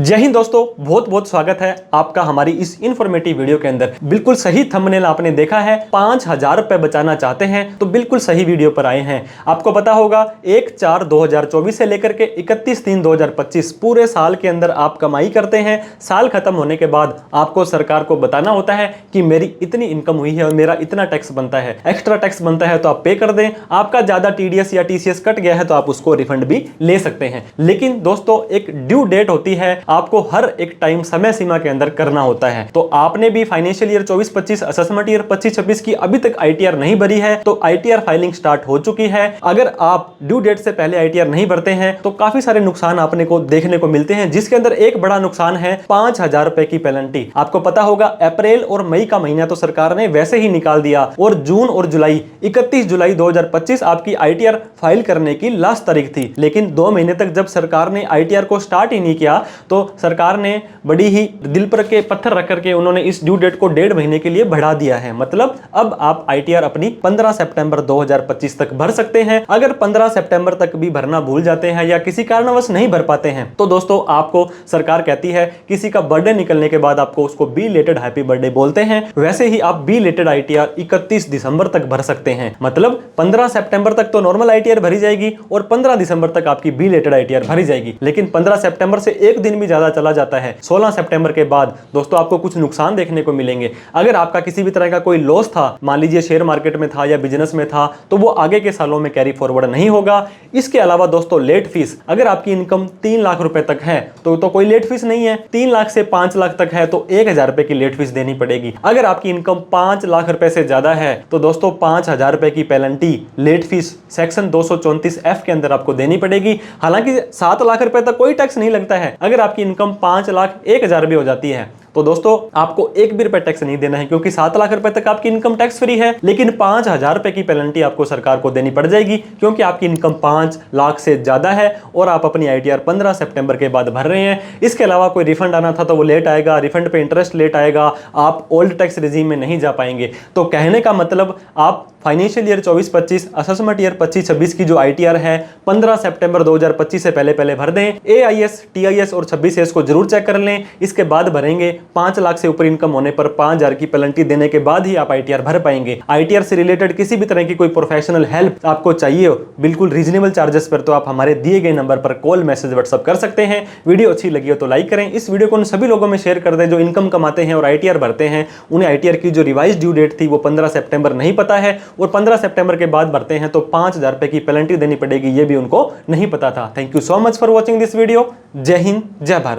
जय हिंद दोस्तों, बहुत बहुत स्वागत है आपका हमारी इस इन्फॉर्मेटिव वीडियो के अंदर। बिल्कुल सही थंबनेल आपने देखा है। 5,000 रुपए बचाना चाहते हैं तो बिल्कुल सही वीडियो पर आए हैं। आपको पता होगा 1/4/2024 से लेकर के 31/3/2025 पूरे साल के अंदर आप कमाई करते हैं। साल खत्म होने के बाद आपको सरकार को बताना होता है कि मेरी इतनी इनकम हुई है और मेरा इतना टैक्स बनता है। एक्स्ट्रा टैक्स बनता है तो आप पे कर दें। आपका ज्यादा टीडीएस या टीसीएस कट गया है तो आप उसको रिफंड भी ले सकते हैं। लेकिन दोस्तों एक ड्यू डेट होती है, आपको हर एक टाइम समय सीमा के अंदर करना होता है। तो आपने भी फाइनेंशियल ईयर 24-25 असेसमेंट ईयर 25-26 की अभी तक आईटीआर नहीं भरी है तो आईटीआर फाइलिंग स्टार्ट हो चुकी है। अगर आप ड्यू डेट से पहले आईटीआर नहीं भरते हैं तो काफी सारे नुकसान आपने को देखने को मिलते हैं, जिसके अंदर एक बड़ा नुकसान है 5,000 रुपए की पेनल्टी। आपको पता होगा अप्रैल और मई का महीना तो सरकार ने वैसे ही निकाल दिया और जून और जुलाई 31 जुलाई 2025 आपकी आईटीआर फाइल करने की लास्ट तारीख थी। लेकिन 2 महीने तक जब सरकार ने आईटीआर को स्टार्ट ही नहीं किया तो सरकार ने बड़ी ही दिल पर के पत्थर रख करके उन्होंने इस ड्यू डेट को 1.5 महीने के लिए बढ़ा दिया है। मतलब अब आप आईटीआर अपनी 15 सितंबर 2025 तक भर सकते हैं। अगर 15 सितंबर तक भी भरना भूल जाते हैं या किसी कारणवश नहीं भर पाते हैं तो दोस्तों आपको सरकार कहती है किसी का बर्थडे निकलने के बाद आपको उसको बी लेटेड हैप्पी बर्थडे बोलते हैं। वैसे ही आप बी लेटेड आईटीआर 31 दिसंबर तक भर सकते हैं। मतलब 15 सितंबर तक तो नॉर्मल आईटीआर भरी जाएगी और 15 दिसंबर तक आपकी बी लेटेड आईटीआर भरी जाएगी। लेकिन 15 सितंबर से एक दिन भी ज्यादा चला जाता है, 16 सितंबर के बाद दोस्तों आपको कुछ नुकसान देखने को मिलेंगे। अगर आपका किसी भी तरह का कोई लॉस था, मान लीजिए शेयर मार्केट में था या बिजनेस में था, तो वो आगे के सालों में कैरी फॉरवर्ड नहीं होगा। इसके अलावा दोस्तों लेट फीस, अगर आपकी इनकम 3 लाख रुपए तक है तो कोई लेट फीस नहीं है। 3 लाख से 5 लाख तक है तो 1,000 रुपए की लेट फीस देनी पड़ेगी। अगर आपकी इनकम 5 लाख रुपए से ज्यादा है तो दोस्तों 5,000 रुपए की penalty late fees section 234F के अंदर आपको देनी पड़ेगी। हालांकि 7 लाख रुपए तक कोई टैक्स नहीं लगता है। अगर आपकी इनकम 5,01,000 भी हो जाती है तो दोस्तों आपको एक भी रुपए टैक्स नहीं देना है, क्योंकि 7 लाख रुपए तक आपकी इनकम टैक्स फ्री है। लेकिन 5,000 रुपए की पेनल्टी आपको सरकार को देनी पड़ जाएगी, क्योंकि आपकी इनकम 5 लाख से ज्यादा है और आप अपनी आईटीआर 15 सितंबर के बाद भर रहे हैं। इसके अलावा कोई रिफंड आना था तो वो लेट आएगा, रिफंड पे इंटरेस्ट लेट आएगा, आप ओल्ड टैक्स रिजीम में नहीं जा पाएंगे। तो कहने का मतलब आप फाइनेंशियल ईयर 24-25 असेसमेंट ईयर 25-26 की जो आईटीआर है 15 सितंबर 2025 से पहले भर दें। एआईएस, टीआईएस और 26एस को जरूर चेक कर लें, इसके बाद भरेंगे। 5 लाख से ऊपर इनकम होने पर 5,000 की पेनल्टी देने के बाद ही आप आईटीआर भर पाएंगे। आईटीआर से रिलेटेड किसी भी तरह की कोई प्रोफेशनल हेल्प आपको चाहिए हो बिल्कुल रीजनेबल चार्जेस पर, तो आप हमारे दिए गए नंबर पर कॉल, मैसेज, व्हाट्सएप कर सकते हैं। वीडियो अच्छी लगी हो तो लाइक करें। इस वीडियो को उन सभी लोगों में शेयर कर दें जो इनकम कमाते हैं और आईटीआर भरते हैं। उन्हें आईटीआर की जो रिवाइज ड्यू डेट थी वो 15 सितंबर नहीं पता है और 15 सितंबर के बाद भरते हैं तो 5,000 रुपए की पेनल्टी देनी पड़ेगी, ये भी उनको नहीं पता था। Thank you so much for watching this video. जय हिंद, जय भारत।